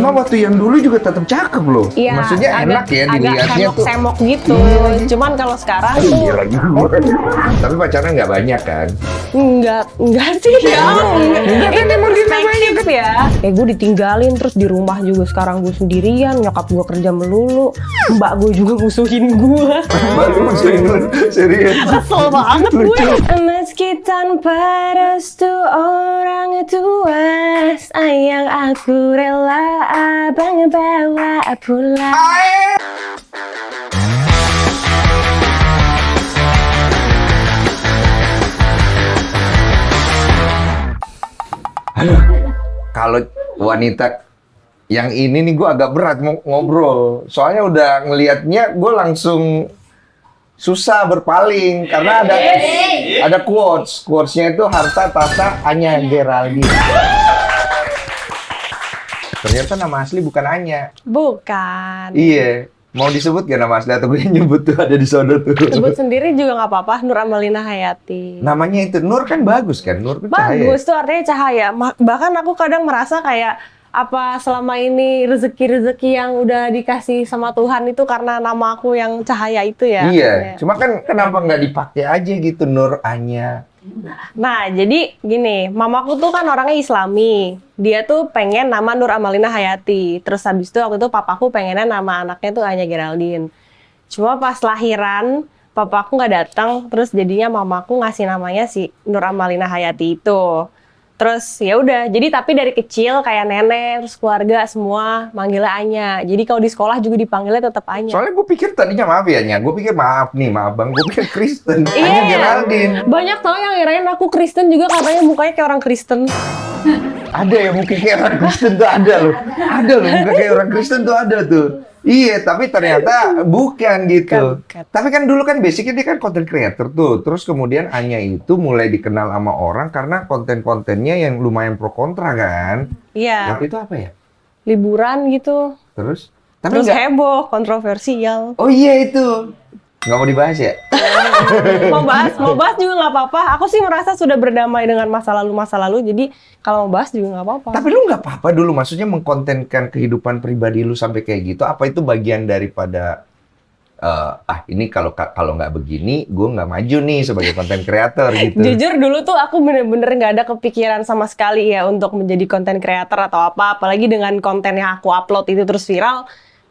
Cuma waktu yang dulu juga tetap cakep loh. Iya, Maksudnya enak ya agak dilihatnya tuh. semok-semok gitu. Cuman kalau sekarang tuh Iya lagi gue. Tapi pacarnya nggak banyak kan? enggak sih, enggak kan emang perspektif ya. Gue ditinggalin terus di rumah juga sekarang gue sendirian, nyokap gue kerja melulu, mbak gue juga musuhin gue. Baru musuhin lu, serius. Kesel banget gue. Meski tanpa restu orang tua, sayang aku rela abang bawa pulang. Kalau wanita yang ini nih gue agak berat mau ngobrol. Soalnya udah ngelihatnya gue langsung susah berpaling karena ada quotesnya itu harta tahta Anya Geraldine. Ternyata nama asli bukan Anya. Bukan. Iya. Mau disebut gak nama asli atau gue nyebut tuh ada di sono tuh? Sebut sendiri juga nggak apa-apa, Nur Amalina Hayati. Namanya itu Nur kan bagus kan? Nur kan cahaya. Bagus tuh artinya cahaya. Bahkan aku kadang merasa kayak apa selama ini rezeki-rezeki yang udah dikasih sama Tuhan itu karena nama aku yang cahaya itu ya. Iya. Cuma kan kenapa nggak dipakai aja gitu Nur Anya? Nah, jadi gini, mamaku tuh kan orangnya Islami. Dia tuh pengen nama Nur Amalina Hayati. Terus habis itu waktu itu papaku pengennya nama anaknya tuh Anya Geraldine. Cuma pas lahiran, papaku nggak datang, terus jadinya mamaku ngasih namanya si Nur Amalina Hayati itu. Terus ya udah, jadi tapi dari kecil kayak nenek, terus keluarga semua manggilnya Anya. Jadi kalau di sekolah juga dipanggilnya tetap Anya. Soalnya gue pikir tadinya maaf ya Nya. Gue pikir maaf bang. Gue pikir Kristen. Anya Geraldine. Banyak tau yang ngirain aku Kristen juga katanya mukanya kayak orang Kristen. Ada yang mungkin kayak orang Kristen tuh ada loh. Ada loh muka kayak orang Kristen tuh ada tuh. Iya, tapi ternyata bukan gitu. Bukan. Tapi kan dulu kan basicnya dia kan content creator tuh. Terus kemudian Anya itu mulai dikenal sama orang karena konten-kontennya yang lumayan pro kontra kan. Iya. Waktu itu apa ya? Liburan gitu. Terus? Terus nggak- heboh, kontroversial. Oh iya itu. Nggak mau dibahas ya? Mau bahas juga nggak apa-apa. Aku sih merasa sudah berdamai dengan masa lalu. Jadi kalau mau bahas juga nggak apa-apa. Tapi lu nggak apa-apa dulu, maksudnya mengkontenkan kehidupan pribadi lu sampai kayak gitu. Apa itu bagian daripada ini kalau nggak begini, gue nggak maju nih sebagai konten kreator gitu. Jujur dulu tuh aku bener-bener nggak ada kepikiran sama sekali ya untuk menjadi konten creator atau apa. Apalagi dengan konten yang aku upload itu terus viral.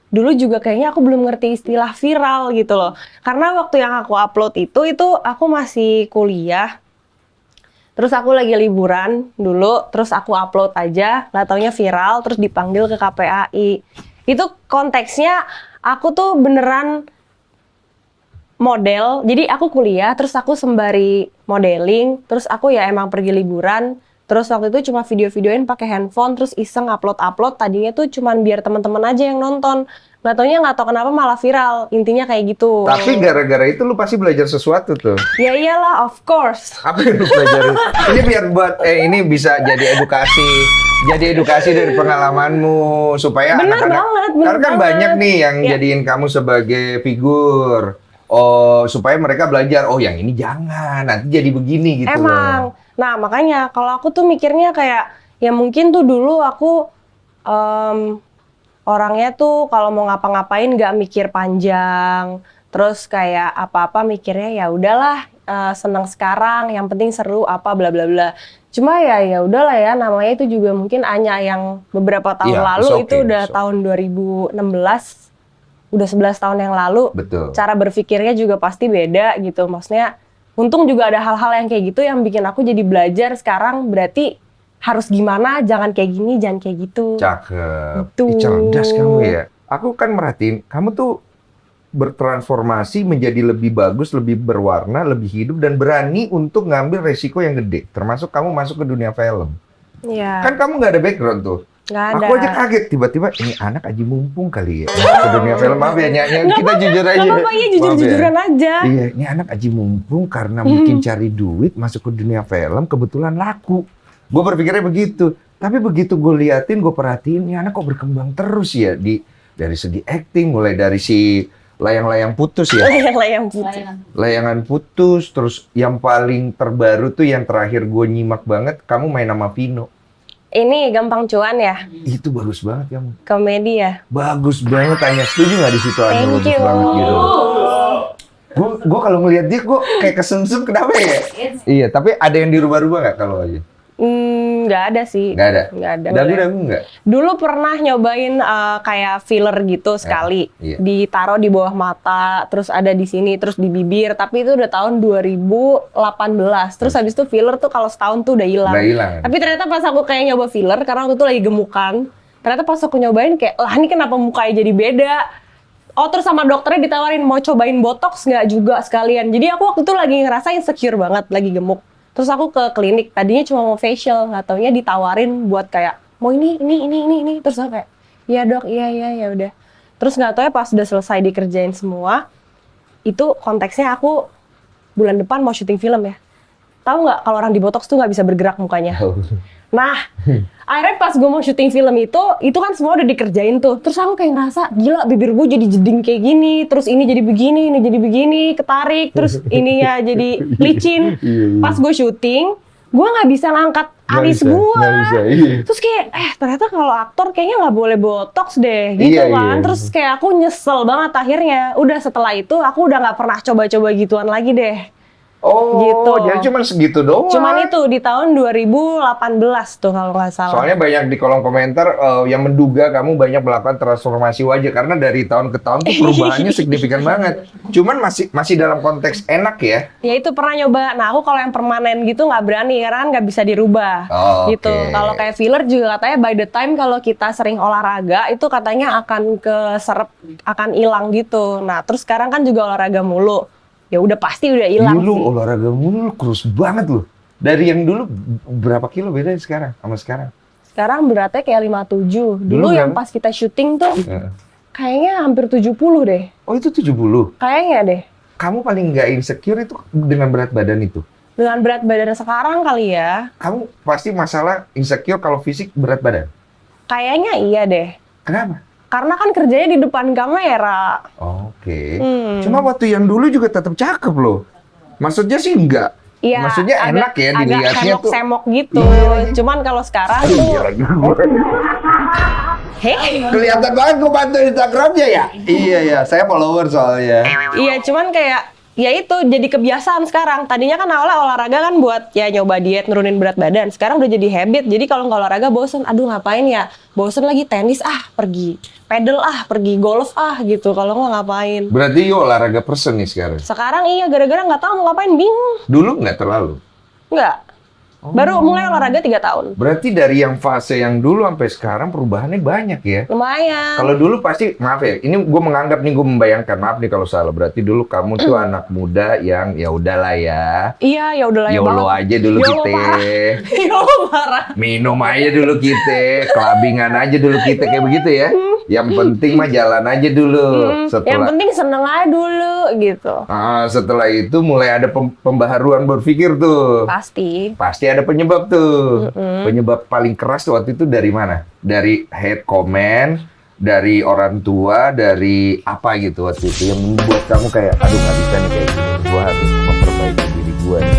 Dulu juga kayaknya aku belum ngerti istilah viral gitu loh. Karena waktu yang aku upload itu aku masih kuliah. Terus aku lagi liburan dulu, terus aku upload aja, nggak taunya viral, terus dipanggil ke KPAI. Itu konteksnya aku tuh beneran model, jadi aku kuliah, terus aku sembari modeling, terus aku ya emang pergi liburan, terus waktu itu cuma video-videoin pakai handphone, terus iseng upload-upload, tadinya tuh cuman biar teman-teman aja yang nonton. Nggak taunya nggak tahu kenapa malah viral, intinya kayak gitu. Tapi gara-gara itu lu pasti belajar sesuatu tuh. Ya iyalah, of course. Apa yang lu pelajarin? Ini biar buat ini bisa jadi edukasi dari pengalamanmu supaya Bener anak-anak. banget, Karena kan banget. banyak nih yang Ya. jadiin kamu sebagai figur. Oh, supaya mereka belajar. Oh, yang ini jangan. Nanti jadi begini gitu Emang. loh. Nah, makanya kalau aku tuh mikirnya kayak ya mungkin tuh dulu aku orangnya tuh kalau mau ngapa-ngapain nggak mikir panjang. Terus kayak apa-apa mikirnya ya udahlah senang sekarang, yang penting seru apa bla bla bla. Cuma ya udahlah ya, namanya itu juga mungkin Anya yang beberapa tahun Iya, lalu it's okay, itu udah it's okay. tahun 2016. Udah 11 tahun yang lalu. Betul. Cara berpikirnya juga pasti beda gitu. Maksudnya untung juga ada hal-hal yang kayak gitu yang bikin aku jadi belajar sekarang, berarti harus gimana, jangan kayak gini, jangan kayak gitu. Cakep. Gitu. Ih, cerdas kamu ya. Aku kan merhatiin, kamu tuh bertransformasi menjadi lebih bagus, lebih berwarna, lebih hidup, dan berani untuk ngambil resiko yang gede. Termasuk kamu masuk ke dunia film. Iya. Kan kamu nggak ada background tuh. Nggak ada. Aku aja kaget, tiba-tiba ini anak Aji mumpung kali ya. Ke dunia film, maaf ya, Nya. Kita jujur aja. Nggak apa-apa, iya jujur-jujuran Maaf ya. aja. Iya, ini anak Aji mumpung karena mungkin cari duit, masuk ke dunia film, kebetulan laku. Gue berpikirnya begitu. Tapi begitu gue liatin, gue perhatiin, ini anak kok berkembang terus ya. Dari segi acting, mulai dari si layang-layang putus ya. Layang putih. Layangan putus, terus yang paling terbaru tuh yang terakhir gue nyimak banget, kamu main sama Vino. Ini gampang cuan ya, Itu bagus banget kamu. komedi ya. Bagus banget, tanya setuju nggak di situ Anya Thank bagus you. banget gitu. Gue kalau ngeliat dia gue kayak kesemsem kenapa ya? Iya, tapi ada yang dirubah-rubah nggak kalau aja? Nggak ada sih. Nggak ada. Nggak ada. Dagu nggak? Dulu pernah nyobain kayak filler gitu sekali, iya. ditaruh di bawah mata, terus ada di sini, terus di bibir. Tapi itu udah tahun 2018. Terus habis itu filler tuh kalau setahun tuh udah hilang. Udah hilang. Tapi ternyata pas aku kayak nyoba filler, karena waktu itu lagi gemukan, ternyata pas aku nyobain kayak, lah ini kenapa mukanya jadi beda? Oh terus sama dokternya ditawarin mau cobain botox nggak juga sekalian. Jadi aku waktu itu lagi ngerasa insecure banget, lagi gemuk. Terus aku ke klinik, tadinya cuma mau facial, nggak taunya ditawarin buat kayak mau ini. Terus aku kayak, iya dok, iya udah. Terus nggak taunya pas udah selesai dikerjain semua, itu konteksnya aku bulan depan mau syuting film ya. Tahu nggak kalau orang di botox tuh nggak bisa bergerak mukanya. Nah, akhirnya pas gue mau syuting film itu kan semua udah dikerjain tuh. Terus aku kayak ngerasa, gila bibir gue jadi jeding kayak gini, terus ini jadi begini, ketarik, terus ininya jadi licin. Pas gue syuting, gue nggak bisa ngangkat alis gue. Terus kayak, ternyata kalau aktor kayaknya nggak boleh botox deh, gitu kan. Terus kayak aku nyesel banget akhirnya. Udah setelah itu, aku udah nggak pernah coba-coba gituan lagi deh. Oh, gitu. Jadi cuma segitu doang. Cuman itu di tahun 2018 tuh kalau nggak salah. Soalnya banyak di kolom komentar yang menduga kamu banyak melakukan transformasi wajah karena dari tahun ke tahun tuh perubahannya signifikan banget. Cuman masih dalam konteks enak ya. Ya itu pernah nyoba. Nah aku kalau yang permanen gitu nggak berani karena kan nggak bisa dirubah. Oh, gitu. oke. Kalau kayak filler juga katanya by the time kalau kita sering olahraga itu katanya akan keserap, akan hilang gitu. Nah terus sekarang kan juga olahraga mulu. Ya udah pasti udah hilang Dulu sih. olahraga mulu kurus banget loh. Dari yang dulu berapa kilo beda sekarang sama sekarang? Sekarang beratnya kayak 57. Dulu yang berapa? pas kita syuting tuh Heeh. kayaknya hampir 70 deh. Oh itu 70? Kayaknya deh. Kamu paling nggak insecure itu dengan berat badan itu? Dengan berat badan sekarang kali ya. Kamu pasti masalah insecure kalau fisik berat badan? Kayaknya iya deh. Kenapa? Karena kan kerjanya di depan kamera. Oke. Hmm. Cuma waktu yang dulu juga tetap cakep loh. Maksudnya sih enggak. Iya, Maksudnya enak ya dilihatnya agak tuh. semok gitu. Iya. Cuman kalau sekarang Iya tuh, lagi gue. Kelihatan banget gue bantu Instagramnya ya. Iya ya, saya follower soalnya. iya cuman kayak ya itu jadi kebiasaan sekarang. Tadinya kan awalnya olahraga kan buat ya nyoba diet, nurunin berat badan. Sekarang udah jadi habit. Jadi kalau nggak olahraga bosen, aduh ngapain ya? Bosen lagi tenis pergi. Pedal pergi golf gitu. Kalau nggak ngapain. Berarti yuk olahraga person nih sekarang. Sekarang iya gara-gara nggak tahu mau ngapain, bingung. Dulu nggak terlalu. Nggak. Baru mulai olahraga 3 tahun. Berarti dari yang fase yang dulu sampai sekarang perubahannya banyak ya. Lumayan. Kalau dulu pasti, maaf ya, ini gue menganggap nih, gue membayangkan, maaf nih kalau salah. Berarti dulu kamu tuh anak muda yang ya udahlah ya. Iya, ya udahlah ya YOLO banget. aja dulu YOLO kita. parah. YOLO parah. Minum aja dulu kita, kelabingan aja dulu kita, kayak begitu ya. Yang penting mah jalan aja dulu. Yang penting seneng aja dulu gitu. Setelah itu mulai ada pembaharuan berpikir tuh. Pasti ada penyebab tuh. Penyebab paling keras tuh waktu itu dari mana? Dari hate comment, dari orang tua, dari apa gitu waktu itu yang membuat kamu kayak, aduh nggak bisa nih kayak gini. Gua harus memperbaiki diri gua nih.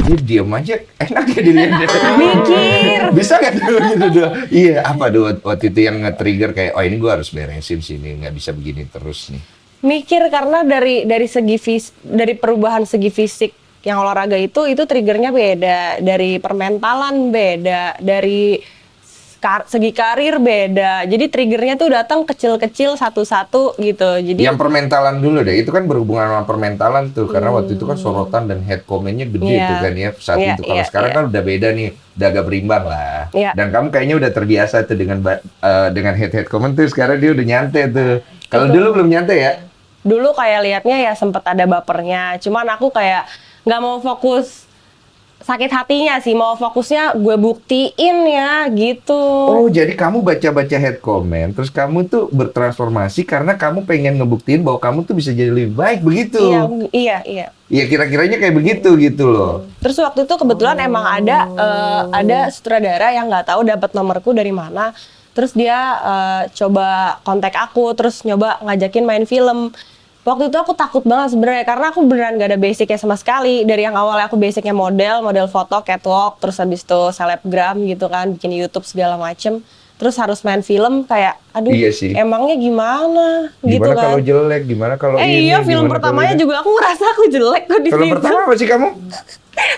Dia diam aja, enak ya dilihat. Mikir. Bisa nggak tuh gitu tuh? Iya, apa tuh waktu itu yang nge-trigger kayak, oh ini gue harus beresin sini, nggak bisa begini terus nih. Mikir karena dari segi dari perubahan segi fisik yang olahraga itu triggernya beda, dari permentalan beda, dari segi karir beda. Jadi triggernya tuh datang kecil-kecil satu-satu gitu. Jadi Yang permentalan dulu deh, itu kan berhubungan sama permentalan tuh, karena waktu itu kan sorotan dan head comment-nya gede tuh kan ya saat itu. Kalau sekarang kan udah beda nih, udah agak berimbang lah. Dan kamu kayaknya udah terbiasa tuh dengan head comment tuh, sekarang dia udah nyantai tuh. Kalau dulu belum nyantai ya? Dulu kayak liatnya ya sempet ada bapernya. Cuman aku kayak nggak mau fokus sakit hatinya sih, mau fokusnya gue buktiin ya gitu. Oh, jadi kamu baca-baca head comment, terus kamu tuh bertransformasi karena kamu pengen ngebuktiin bahwa kamu tuh bisa jadi lebih baik, begitu? Iya. Iya, kira-kiranya kayak begitu gitu loh. Terus waktu itu kebetulan emang ada sutradara yang nggak tahu dapat nomorku dari mana. Terus dia coba kontak aku, terus nyoba ngajakin main film. Waktu itu aku takut banget sebenarnya karena aku beneran gak ada basicnya sama sekali. Dari yang awalnya aku basicnya model foto, catwalk, terus habis itu selebgram gitu kan, bikin YouTube segala macem. Terus harus main film kayak, aduh, Iya sih. emangnya gimana gitu Gimana kan? kalau jelek, gimana kalau ini? Iya, film gimana pertamanya kalau ini? juga aku ngerasa aku jelek kok di Film situ. pertama apa sih kamu?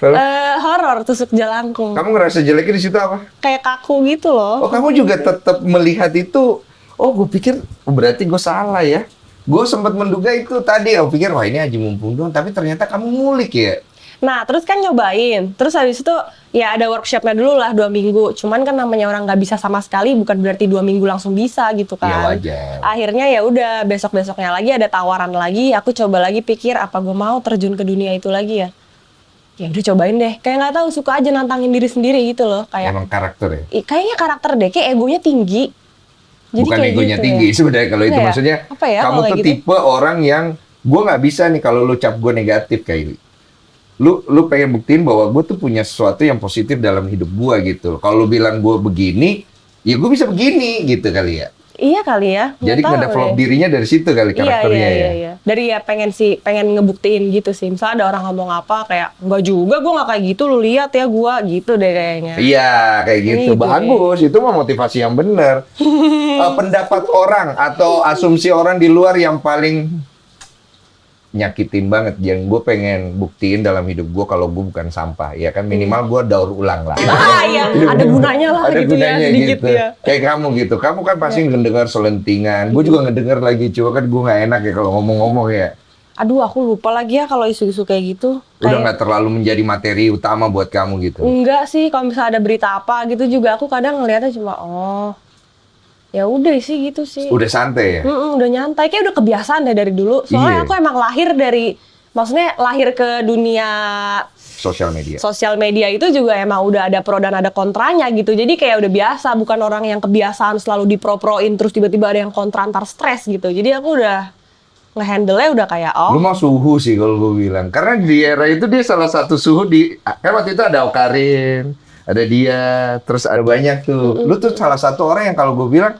Film- Horor, tusuk jalangkung. Kamu ngerasa jeleknya di situ apa? Kayak kaku gitu loh. Oh, kamu juga tetap melihat itu. Oh, gue pikir berarti gue salah ya. Gue sempat menduga itu tadi. Aku pikir wah ini Haji Mumpung doang. Tapi ternyata kamu ngulik ya. Nah, terus kan nyobain. Terus habis itu ya ada workshopnya dulu lah 2 minggu. Cuman kan namanya orang nggak bisa sama sekali, bukan berarti 2 minggu langsung bisa gitu Iya kan. wajar. Akhirnya ya udah besok-besoknya lagi ada tawaran lagi. Aku coba lagi pikir apa gue mau terjun ke dunia itu lagi ya. Ya udah cobain deh. Kayak nggak tahu suka aja nantangin diri sendiri gitu loh. Kayak Emang karakter ya. kayaknya karakter deh. Kayak egonya tinggi. Jadi Bukan kayak egonya gitu tinggi ya. sebenarnya kalau itu Enggak ya? maksudnya. Apa ya Kamu kalau tuh kayak gitu? tipe orang yang gue nggak bisa nih kalau lu cap gue negatif Kylie. Lu pengen buktiin bahwa gue tuh punya sesuatu yang positif dalam hidup gue gitu. Kalau lu bilang gue begini, ya gue bisa begini gitu kali ya. Iya kali ya. Nggak Jadi tahu ngedevelop deh. dirinya dari situ kali karakternya ya. Iya. Dari ya pengen ngebuktiin gitu sih. Misalnya ada orang ngomong apa kayak enggak juga, gue nggak kayak gitu, lu lihat ya gue gitu deh kayaknya. Iya, kayak gitu. Gitu Bagus, itu mah motivasi yang benar. Pendapat orang atau asumsi orang di luar yang paling nyakitin banget, yang gue pengen buktiin dalam hidup gue kalau gue bukan sampah, ya kan minimal gue daur ulang lah. Ah iya, ada gunanya lah Ada gitu gunanya ya, sedikit gitu. ya. Kayak kamu gitu, kamu kan pasti ngedengar selentingan. Gue juga ngedengar lagi, cuma kan gue nggak enak ya kalau ngomong-ngomong ya. Aduh, aku lupa lagi ya kalau isu-isu kayak gitu. Udah nggak terlalu menjadi materi utama buat kamu gitu. Enggak sih, kalau misalnya ada berita apa gitu juga aku kadang ngeliatnya cuma ya udah sih gitu sih. Udah santai ya. Udah nyantai, kayak udah kebiasaan deh dari dulu. Iya. Soalnya aku emang maksudnya lahir ke dunia Sosial media. sosial media itu juga emang udah ada pro dan ada kontranya gitu. Jadi kayak udah biasa, bukan orang yang kebiasaan selalu dipro-proin terus tiba-tiba ada yang kontra antar stres gitu. Jadi aku udah ngehandle-nya udah kayak Lu mau suhu sih kalau gue bilang. Karena di era itu dia salah satu suhu kan waktu itu ada Okarin, ada dia, terus ada banyak tuh. Lu tuh salah satu orang yang kalau gue bilang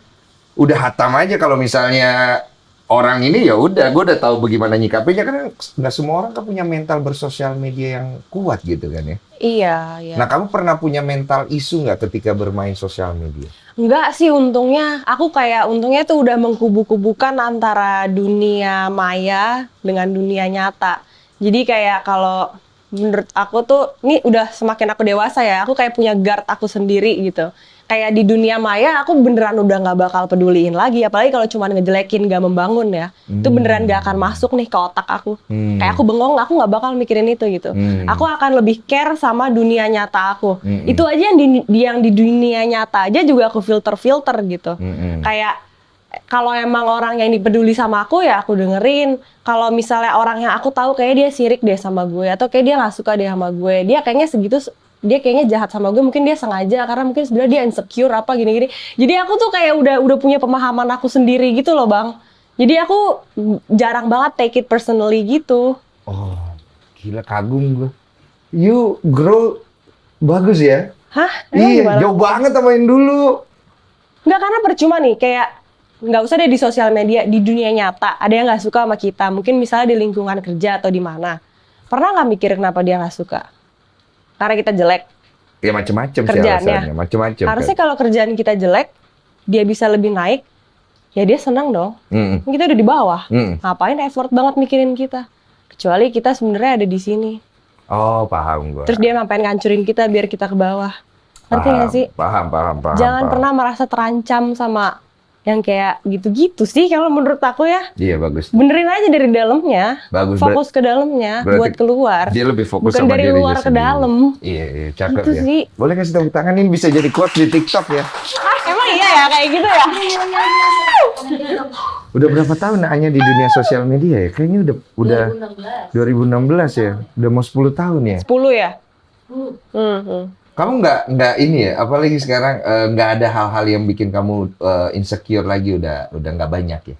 udah hatam aja kalau misalnya orang ini ya udah, gue udah tahu bagaimana nyikapinya karena nggak semua orang kan punya mental bersosial media yang kuat gitu kan ya. Iya, iya. Nah, kamu pernah punya mental isu nggak ketika bermain sosial media? Enggak sih untungnya, aku kayak untungnya tuh udah mengkubu-kubukan antara dunia maya dengan dunia nyata. Jadi kayak kalau menurut aku tuh, ini udah semakin aku dewasa ya, aku kayak punya guard aku sendiri gitu. Kayak di dunia maya aku beneran udah nggak bakal peduliin lagi, apalagi kalau cuma ngejelekin nggak membangun ya. Itu beneran nggak akan masuk nih ke otak aku. Kayak aku bengong, aku nggak bakal mikirin itu gitu. Aku akan lebih care sama dunia nyata aku. Itu aja yang di dunia nyata aja juga aku filter gitu. Kayak kalau emang orang yang dipeduli sama aku ya aku dengerin. Kalau misalnya orang yang aku tahu kayak dia sirik deh sama gue atau kayak dia nggak suka deh sama gue, dia kayaknya segitu, dia kayaknya jahat sama gue, mungkin dia sengaja karena mungkin sebenarnya dia insecure apa gini-gini. Jadi aku tuh kayak udah punya pemahaman aku sendiri gitu loh Bang. Jadi aku jarang banget take it personally gitu. Oh, gila kagum gue. You grow bagus ya. Hah? Emang Iya, gimana? jauh banget sama yang dulu. Nggak, karena percuma nih, kayak nggak usah deh di sosial media, di dunia nyata ada yang nggak suka sama kita, mungkin misalnya di lingkungan kerja atau di mana. Pernah nggak mikir kenapa dia nggak suka? Karena kita jelek. Ya macem-macem sih Kerjaannya. alasannya, macem-macem. Harusnya kalau kerjaan kita jelek, dia bisa lebih naik, ya dia senang dong. Mm-mm. Kita udah di bawah, Mm. ngapain effort banget mikirin kita? Kecuali kita sebenarnya ada di sini. Oh, paham gue. Terus dia ngapain ngancurin kita biar kita ke bawah. Ngerti nggak sih? Paham. Jangan paham. pernah merasa terancam sama yang kayak gitu-gitu sih kalau menurut aku ya. Iya, bagus. Benerin aja dari dalamnya, Bagus. fokus ke dalamnya, berarti buat keluar. Dia lebih fokus Bukan sama dari dirinya luar ke sendiri. dalam. Iya, cakep Gitu ya. sih. Boleh kasih tepuk tangan, ini bisa jadi quotes di TikTok ya. Emang iya ya kayak gitu ya? Udah berapa tahun hanya di dunia sosial media ya? Kayaknya udah 2016 ya. Udah mau 10 tahun ya. 10 ya? Kamu nggak ini ya, apalagi sekarang nggak ada hal-hal yang bikin kamu insecure lagi, udah nggak banyak ya.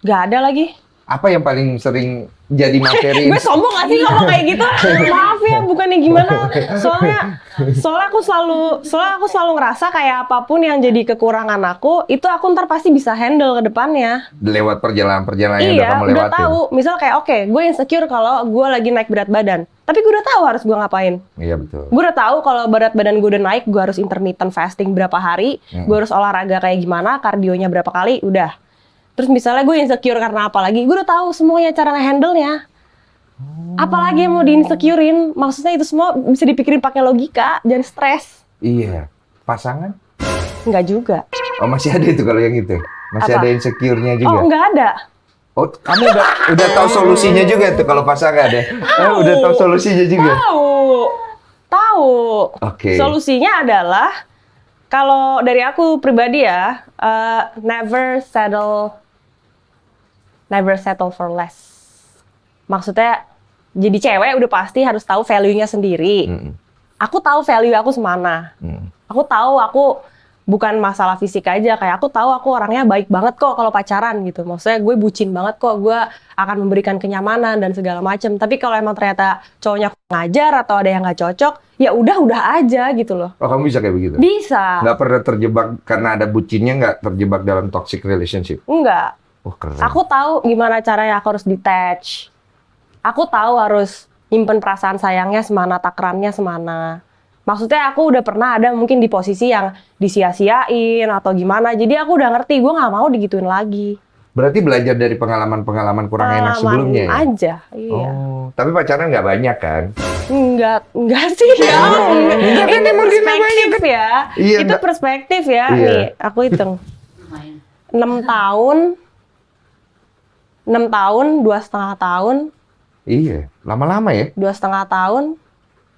Gak ada lagi. Apa yang paling sering jadi materi? Gue sombong gak sih ngomong kayak gitu? Maaf ya, bukannya gimana. Soalnya aku selalu ngerasa kayak apapun yang jadi kekurangan aku, itu aku ntar pasti bisa handle ke depannya. Lewat perjalanan-perjalanan yang udah kamu Udah lewatin. tahu. Misal kayak oke, gue insecure kalau gue lagi naik berat badan. Tapi gue udah tahu harus gue ngapain. Iya betul. Gue udah tahu kalau berat badan gue udah naik, gue harus intermittent fasting berapa hari, gue harus olahraga kayak gimana, kardionya berapa kali, udah. Terus misalnya gue insecure karena apa lagi, gue udah tahu semuanya cara nge-handle-nya. Apalagi yang mau di-insecurein, maksudnya itu semua bisa dipikirin pakai logika, jangan stres. Iya. Pasangan? Enggak juga. Oh masih ada itu kalau yang itu? Masih Apa? ada insecure-nya Oh, juga? enggak ada. Oh, kamu udah tahu solusinya juga tuh kalau pasangan ya? Udah tahu solusinya juga? Tahu. Oke. Solusinya adalah, kalau dari aku pribadi ya, never settle for less. Maksudnya, jadi cewek udah pasti harus tahu value-nya sendiri. Aku tahu value aku semana. Aku tahu aku bukan masalah fisik aja, kayak aku tahu aku orangnya baik banget kok kalau pacaran gitu. Maksudnya gue bucin banget kok, gue akan memberikan kenyamanan dan segala macem. Tapi kalau emang ternyata cowoknya ngajar atau ada yang nggak cocok, ya udah aja gitu loh. Oh kamu bisa kayak begitu? Bisa. Nggak pernah terjebak karena ada bucinnya, nggak terjebak dalam toxic relationship? Enggak. Oh keren. Aku tahu gimana caranya aku harus detach. Aku tahu harus nyimpen perasaan sayangnya semana, takarannya semana. Maksudnya aku udah pernah ada mungkin di posisi yang disia-siain atau gimana. Jadi aku udah ngerti, gue nggak mau digituin lagi. Berarti belajar dari pengalaman-pengalaman kurang enak sebelumnya ya? Aja, iya. Oh, tapi pacaran nggak banyak kan? Enggak sih ya. Enggak kan, Itu emang dia perspektif ya. Iya, Itu enggak. perspektif ya. Iya. Nih, aku hitung. 6 tahun, 2,5 tahun, Iya, lama-lama ya. 2,5 tahun,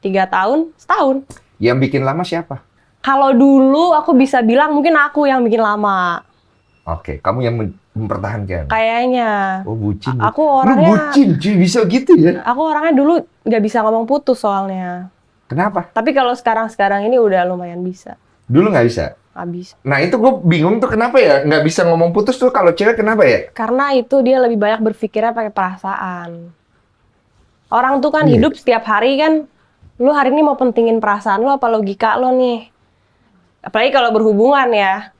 3 tahun, setahun. Yang bikin lama siapa? Kalau dulu aku bisa bilang mungkin aku yang bikin lama. Oke, kamu yang mempertahankan. Kayaknya. Oh bucin. Aku Lu orangnya, bucin, cuy, bisa gitu ya? aku orangnya dulu nggak bisa ngomong putus soalnya. Kenapa? Tapi kalau sekarang ini udah lumayan bisa. Dulu nggak bisa. Habis. Nah itu gue bingung tuh kenapa ya nggak bisa ngomong putus tuh kalau cewek kenapa ya? Karena itu dia lebih banyak berpikirnya pakai perasaan. Orang tuh kan Iya. hidup setiap hari kan, lu hari ini mau pentingin perasaan lu apa logika lo nih. Apalagi kalau berhubungan ya.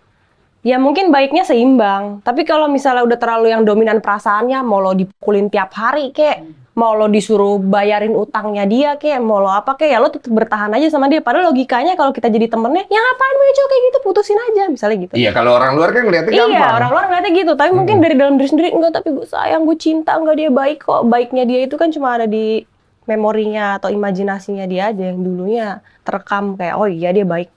Ya mungkin baiknya seimbang. Tapi kalau misalnya udah terlalu yang dominan perasaannya, mau lo dipukulin tiap hari kek, mau lo disuruh bayarin utangnya dia kek, mau lo apa kek, ya lo tetap bertahan aja sama dia. Padahal logikanya kalau kita jadi temennya, ya ngapain punya cowok kayak gitu, putusin aja, misalnya gitu. Iya kalau orang luar kan ngeliatnya gampang. Iya, orang luar ngeliatnya gitu. Tapi mungkin dari dalam diri sendiri, enggak, tapi gue sayang, gue cinta, enggak, dia baik kok. Baiknya dia itu kan cuma ada di memorinya atau imajinasinya dia aja yang dulunya terekam kayak, oh iya dia baik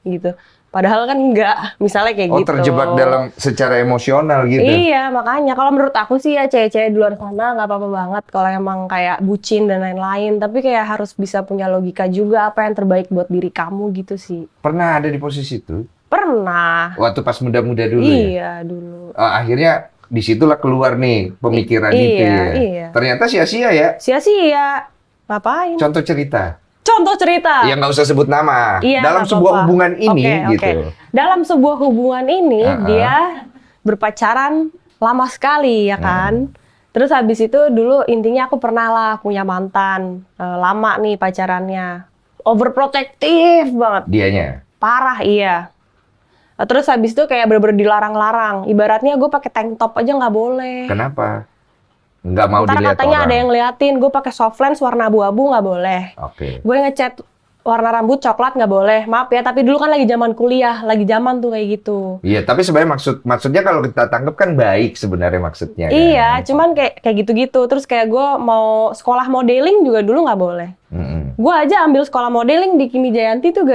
gitu. Padahal kan enggak, misalnya kayak Oh gitu. terjebak dalam secara emosional gitu. Iya, makanya kalau menurut aku sih ya cewek-cewek di luar sana nggak apa-apa banget kalau emang kayak bucin dan lain-lain. Tapi kayak harus bisa punya logika juga apa yang terbaik buat diri kamu gitu sih. Pernah ada di posisi itu? Pernah. Waktu pas muda-muda dulu ya? Iya, dulu. Akhirnya disitulah keluar nih pemikiran itu Iya, ya. iya. Ternyata sia-sia ya. Sia-sia. Ngapain? Contoh cerita. Contoh cerita. Ya nggak usah sebut nama. Iya, Dalam nggak sebuah apa-apa. hubungan ini Oke, gitu. oke. Dalam sebuah hubungan ini dia berpacaran lama sekali ya kan. Terus habis itu dulu intinya aku pernah lah punya mantan lama nih pacarannya. Overprotective banget. Dianya. Parah iya. Terus habis itu kayak bener-bener dilarang-larang. Ibaratnya gue pakai tank top aja nggak boleh. Kenapa? Nggak mau Ntar dilihat katanya orang. ada yang ngeliatin, gue pakai soft lens warna abu-abu nggak boleh. Oke. Gue ngecat warna rambut coklat nggak boleh. Maaf ya, tapi dulu kan lagi zaman kuliah, lagi zaman tuh kayak gitu. Iya, tapi sebenarnya maksudnya kalau kita tangkap kan baik sebenarnya maksudnya. Kan? Iya, cuman kayak gitu-gitu. Terus kayak gue mau sekolah modeling juga dulu nggak boleh. Gue aja ambil sekolah modeling di Kimi Jayanti tuh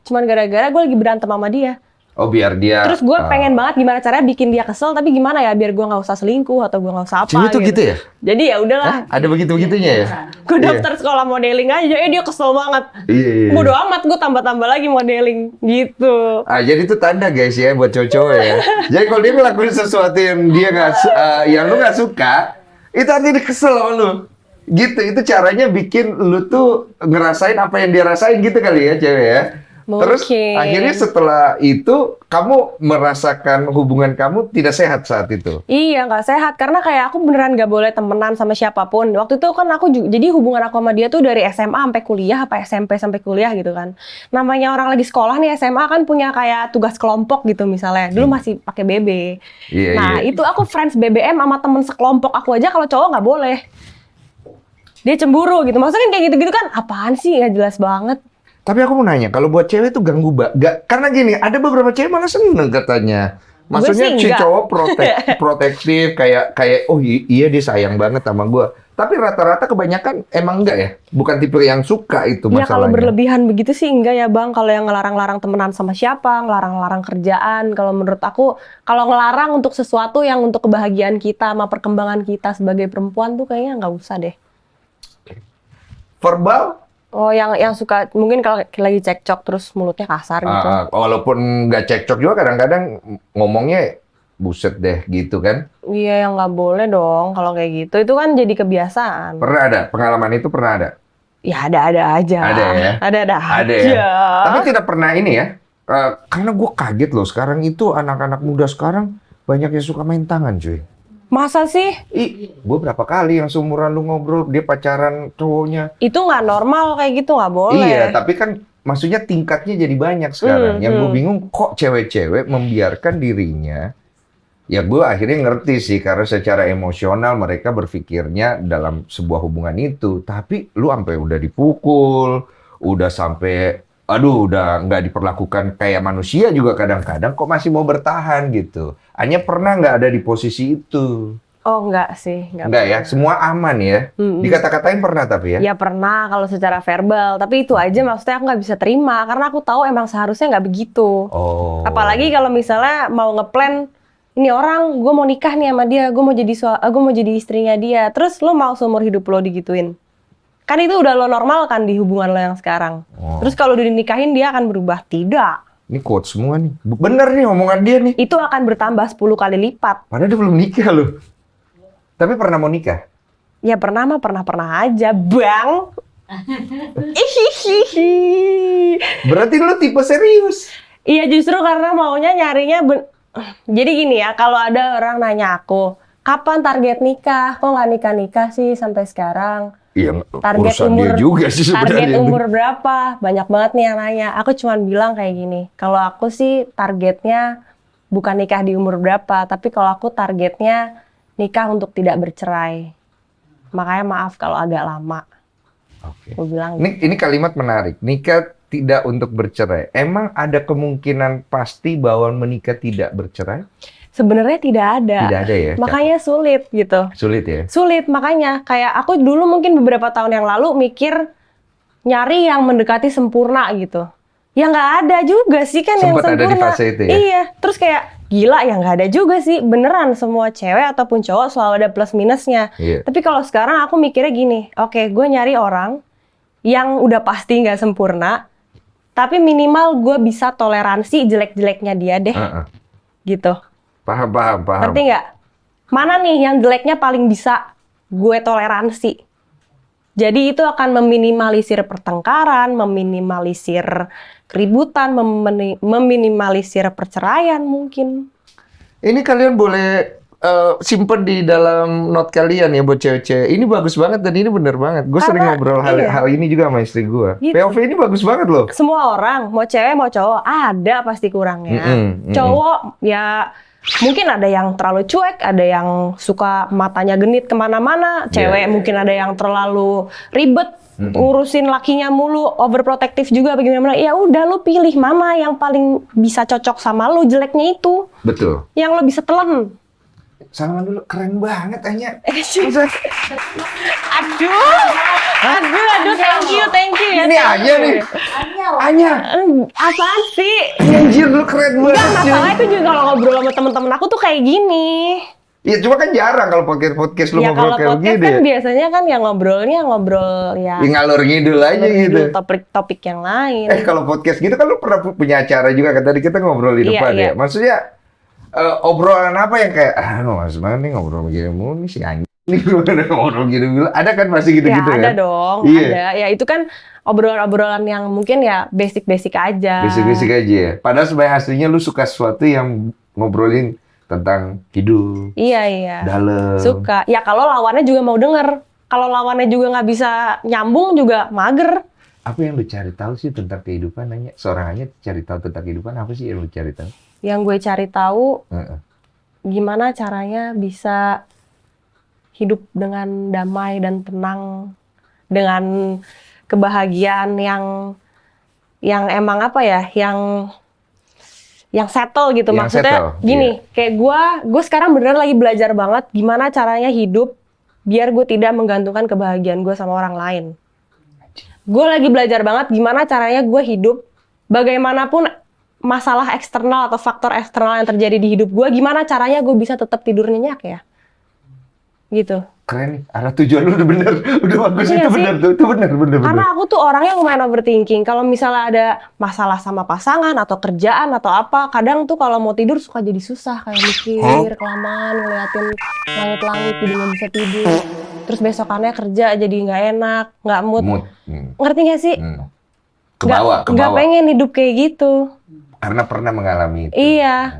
cuman gara-gara gue lagi berantem sama dia. Oh biar dia. Terus gue pengen banget gimana caranya bikin dia kesel, tapi gimana ya biar gue nggak usah selingkuh atau gue nggak usah apa. Cewek tuh gitu ya? Jadi ya udahlah. Ada begitu-begitunya ya? Gue daftar sekolah modeling aja, dia kesel banget. Iya. Bodo amat, gue tambah-tambah lagi modeling gitu. Jadi itu tanda guys ya buat cowok-cowok ya. Jadi kalau dia ngelakuin sesuatu yang dia yang lu nggak suka, itu artinya dia kesel sama lu. Gitu, itu caranya bikin lu tuh ngerasain apa yang dia rasain gitu kali ya cewek ya. Terus Mungkin. akhirnya setelah itu kamu merasakan hubungan kamu tidak sehat saat itu. Iya, nggak sehat. Karena kayak aku beneran nggak boleh temenan sama siapapun. Waktu itu kan aku juga, jadi hubungan aku sama dia tuh dari SMA sampai kuliah, apa SMP sampai kuliah gitu kan. Namanya orang lagi sekolah nih SMA kan punya kayak tugas kelompok gitu misalnya. Dulu masih pakai BB. Iya, Nah, iya. itu aku friends BBM sama temen sekelompok aku aja kalau cowok nggak boleh. Dia cemburu gitu. Maksudnya kan kayak gitu-gitu kan apaan sih? Nggak jelas banget. Tapi aku mau nanya, kalau buat cewek itu ganggu karena gini, ada beberapa cewek malah seneng katanya. Maksudnya sih si enggak. cowok protektif kayak oh iya dia sayang banget sama gue. Tapi rata-rata kebanyakan emang enggak ya? Bukan tipe yang suka itu Ya kalau masalahnya. berlebihan begitu sih enggak ya Bang. Kalau yang ngelarang-larang temenan sama siapa, ngelarang-larang kerjaan. Kalau menurut aku, kalau ngelarang untuk sesuatu yang untuk kebahagiaan kita sama perkembangan kita sebagai perempuan tuh kayaknya nggak usah deh. Verbal, Oh yang suka mungkin kalau lagi cekcok terus mulutnya kasar gitu. walaupun nggak cekcok juga kadang-kadang ngomongnya buset deh gitu kan. Iya yang nggak boleh dong kalau kayak gitu. Itu kan jadi kebiasaan. Pernah ada? Pengalaman itu pernah ada? Ya ada-ada aja. Ada ya? Ada-ada Ada aja. ya? Tapi tidak pernah ini ya? Karena gue kaget loh, sekarang itu anak-anak muda sekarang banyak yang suka main tangan cuy. Masa sih? Gue berapa kali yang seumuran lu ngobrol, dia pacaran cowoknya. Itu nggak normal kayak gitu, nggak boleh. Iya, tapi kan maksudnya tingkatnya jadi banyak sekarang. Yang gue bingung, kok cewek-cewek membiarkan dirinya. Ya gue akhirnya ngerti sih, karena secara emosional mereka berpikirnya dalam sebuah hubungan itu. Tapi lu sampai udah dipukul, udah sampai, aduh udah nggak diperlakukan kayak manusia juga kadang-kadang, kok masih mau bertahan gitu. Hanya pernah nggak ada di posisi itu? Oh enggak sih, Enggak ya, semua aman ya. Dikata-katain pernah tapi ya. Ya pernah kalau secara verbal, tapi itu aja maksudnya aku nggak bisa terima karena aku tahu emang seharusnya nggak begitu. Oh. Apalagi kalau misalnya mau ngeplan, ini orang gue mau nikah nih sama dia, gue mau jadi istrinya dia, terus lo mau seumur hidup lo digituin? Kan itu udah lo normal kan di hubungan lo yang sekarang. Terus kalau udah dinikahin dia akan berubah? Tidak. Ini quote semua nih. Bener nih omongan dia nih. Itu akan bertambah 10 kali lipat. Padahal dia belum nikah loh. Tapi pernah mau nikah? Ya pernah mah pernah aja, Bang. Ihihihi. Berarti lu tipe serius. Iya justru karena maunya nyarinya jadi gini ya, kalau ada orang nanya aku, kapan target nikah? Kok nggak nikah-nikah sih sampai sekarang? Iya, Target urusan dia juga sih target sebenarnya. umur berapa? Banyak banget nih yang nanya. Aku cuman bilang kayak gini, kalau aku sih targetnya bukan nikah di umur berapa, tapi kalau aku targetnya nikah untuk tidak bercerai. Makanya maaf kalau agak lama. Oke. Aku bilang Ini kalimat menarik. Nikah tidak untuk bercerai. Emang ada kemungkinan pasti bahwa menikah tidak bercerai? sebenarnya tidak ada. Tidak ada ya? Makanya sulit gitu. Sulit ya? Sulit makanya kayak aku dulu mungkin beberapa tahun yang lalu mikir nyari yang mendekati sempurna gitu. Ya nggak ada juga sih kan yang Sempet sempurna. ada di fase itu ya? Iya, terus kayak gila ya nggak ada juga sih. Beneran semua cewek ataupun cowok selalu ada plus minusnya. Iya. Tapi kalau sekarang aku mikirnya gini, oke, gue nyari orang yang udah pasti nggak sempurna, tapi minimal gue bisa toleransi jelek-jeleknya dia deh, gitu. Paham. Ngerti nggak? Mana nih yang jeleknya paling bisa gue toleransi? Jadi itu akan meminimalisir pertengkaran, meminimalisir keributan, meminimalisir perceraian mungkin. Ini kalian boleh simpen di dalam note kalian ya buat cewek-cewek. Ini bagus banget dan ini bener banget. Gue sering Karena, ngobrol iya. hal ini juga sama istri gue. Gitu. POV ini bagus banget loh. Semua orang, mau cewek mau cowok, ada pasti kurangnya. Cowok ya mungkin ada yang terlalu cuek, ada yang suka matanya genit kemana-mana. Cewek mungkin ada yang terlalu ribet, ngurusin lakinya mulu, overprotective juga bagaimana. Ya udah lu pilih mana yang paling bisa cocok sama lu, jeleknya itu. Betul. Yang lo bisa telan. Salaman dulu, keren banget Anya. Aduh, thank you ya. Ini aja nih. Anya. Apaan sih? Anjir lu keren banget. Enggak, masalah itu juga kalau ngobrol sama temen-temen aku tuh kayak gini. Ya cuma kan jarang kalau podcast lu Ya ngobrol kalau kayak podcast begini. kan biasanya kan yang ngobrol ya. Ya ngalor ngidul aja gitu. Topik-topik yang lain. Kalau podcast gitu kan lu pernah punya acara juga kan tadi kita ngobrol di Iya, depan iya. ya. Maksudnya obrolan apa yang kayak, mas mana nih ngobrol begini mulu nih si anjing. Ini gimana ngobrol gitu? Ada kan pasti Ya gitu-gitu ada kan? dong, Iya. ada. Ya itu kan obrolan-obrolan yang mungkin ya basic-basic aja. Basic-basic aja ya. Padahal sebenarnya aslinya lu suka sesuatu yang ngobrolin tentang hidup, Iya, iya. dalam. Suka. Ya kalau lawannya juga mau denger. Kalau lawannya juga nggak bisa nyambung juga mager. Apa yang lu cari tahu sih tentang kehidupan? Nanya seorang hanya cari tahu tentang kehidupan, apa sih yang lu cari tahu? Yang gue cari tahu Heeh. gimana caranya bisa hidup dengan damai dan tenang, dengan kebahagiaan yang emang apa ya, yang settle gitu. Yang Maksudnya settle, gini, kayak gue sekarang beneran lagi belajar banget gimana caranya hidup biar gue tidak menggantungkan kebahagiaan gue sama orang lain. Gue lagi belajar banget gimana caranya gue hidup bagaimanapun masalah eksternal atau faktor eksternal yang terjadi di hidup gue, gimana caranya gue bisa tetap tidur nyenyak ya, gitu. Keren nih, arah tujuan lu udah bener, udah bagus, Iya itu sih. bener tuh, itu bener. Karena aku tuh orangnya lumayan overthinking. Kalau misalnya ada masalah sama pasangan atau kerjaan atau apa, kadang tuh kalau mau tidur suka jadi susah, kayak mikir kelamaan, ngeliatin langit-langit jadi nggak bisa tidur. Terus besokannya kerja jadi nggak enak, nggak mood. Mood. Ngerti nggak sih? Kebawa, Nggak pengen hidup kayak gitu. Karena pernah mengalami itu. Iya.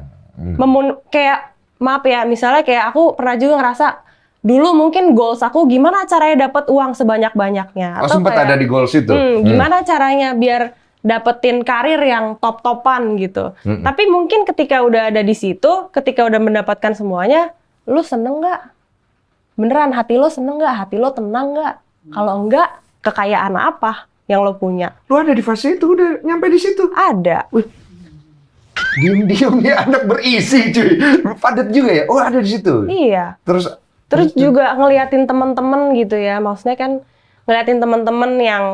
Kayak maaf ya, misalnya kayak aku pernah juga ngerasa dulu mungkin goals aku gimana caranya dapat uang sebanyak-banyaknya. Oh, sempat ada di goals itu? Gimana caranya biar dapetin karir yang top-topan gitu. Tapi mungkin ketika udah ada di situ, ketika udah mendapatkan semuanya, lu seneng nggak? Beneran hati lo seneng nggak? Hati lo tenang nggak? Kalau enggak, kekayaan apa yang lo punya? Lu ada di fase itu, udah nyampe di situ. Ada. Diem-diem nih anak berisi cuy. Padat juga ya? Oh, ada di situ. Iya. Terus juga ngeliatin teman-teman gitu ya, maksudnya kan ngeliatin teman-teman yang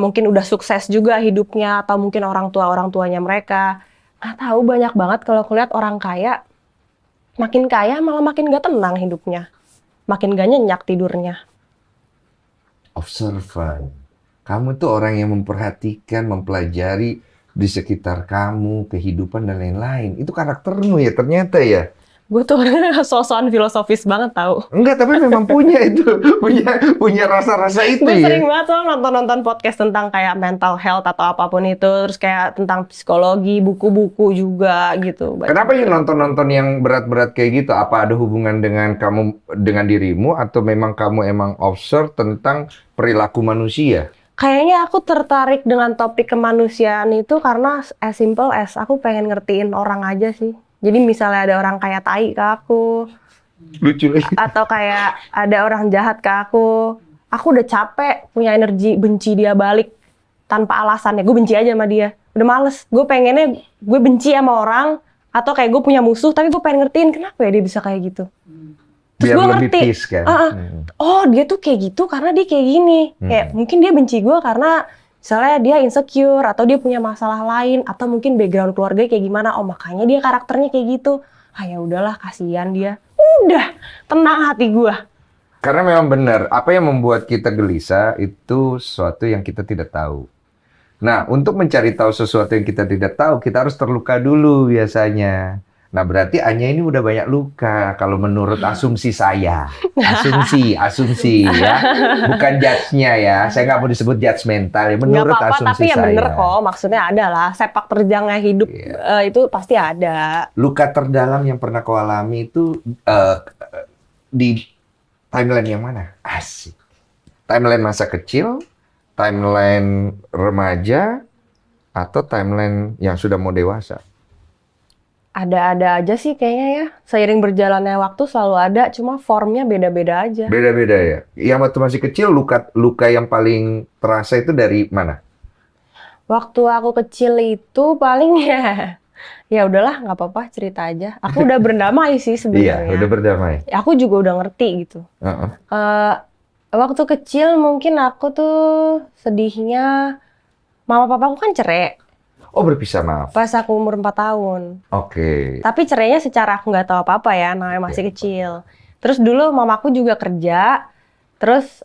mungkin udah sukses juga hidupnya atau mungkin orang tuanya mereka. Nggak tahu, banyak banget kalau kulihat orang kaya, makin kaya malah makin gak tenang hidupnya, makin gak nyenyak tidurnya. observan. Kamu tuh orang yang memperhatikan, mempelajari di sekitar kamu, kehidupan dan lain-lain. Itu karaktermu ya ternyata ya. Gue tuh sosokan filosofis banget tau. Enggak, tapi memang punya itu, punya rasa-rasa itu Gue ya. sering banget tuh nonton podcast tentang kayak mental health atau apapun itu, terus kayak tentang psikologi, buku-buku juga gitu. Kenapa ya nonton-nonton yang berat-berat kayak gitu? Apa ada hubungan dengan kamu, dengan dirimu, atau memang kamu emang observe tentang perilaku manusia? Kayaknya aku tertarik dengan topik kemanusiaan itu karena as simple as aku pengen ngertiin orang aja sih. Jadi misalnya ada orang kayak tai ke aku, Lucu lagi. atau kayak ada orang jahat ke aku udah capek punya energi benci dia balik tanpa alasan ya. Gue benci aja sama dia, udah males. Gue pengennya gue benci sama orang, atau kayak gue punya musuh tapi gue pengen ngertiin kenapa ya dia bisa kayak gitu. Terus Biar gue lebih ngerti, peace kan. oh dia tuh kayak gitu karena dia kayak gini. Kayak mungkin dia benci gue karena misalnya dia insecure, atau dia punya masalah lain, atau mungkin background keluarga kayak gimana. Oh makanya dia karakternya kayak gitu. Ah ya udahlah, kasihan dia. Udah, tenang hati gue. Karena memang benar, apa yang membuat kita gelisah itu sesuatu yang kita tidak tahu. Nah, untuk mencari tahu sesuatu yang kita tidak tahu, kita harus terluka dulu biasanya. Nah, berarti Anya ini udah banyak luka kalau menurut asumsi saya. Asumsi ya. Bukan judge-nya ya. Saya nggak mau disebut judgmental ya. Nggak Menurut apa-apa, asumsi tapi ya saya. bener kok. Maksudnya ada lah, sepak terjangnya hidup itu pasti ada. Luka terdalam yang pernah kau alami itu di timeline yang mana? Asik. Timeline masa kecil, timeline remaja, atau timeline yang sudah mau dewasa? Ada-ada aja sih kayaknya ya. Seiring berjalannya waktu selalu ada, cuma formnya beda-beda aja. Beda-beda ya. Yang waktu masih kecil luka yang paling terasa itu dari mana? Waktu aku kecil itu paling ya udahlah nggak apa-apa, cerita aja. Aku udah berdamai sih sebenarnya. Iya, udah berdamai. Aku juga udah ngerti gitu. Waktu kecil mungkin aku tuh sedihnya mama papaku kan cerai. Oh, berpisah, maaf. Pas aku umur 4 tahun. Oke. Tapi cerainya secara aku nggak tahu apa-apa ya, namanya masih kecil. Terus dulu mamaku juga kerja, terus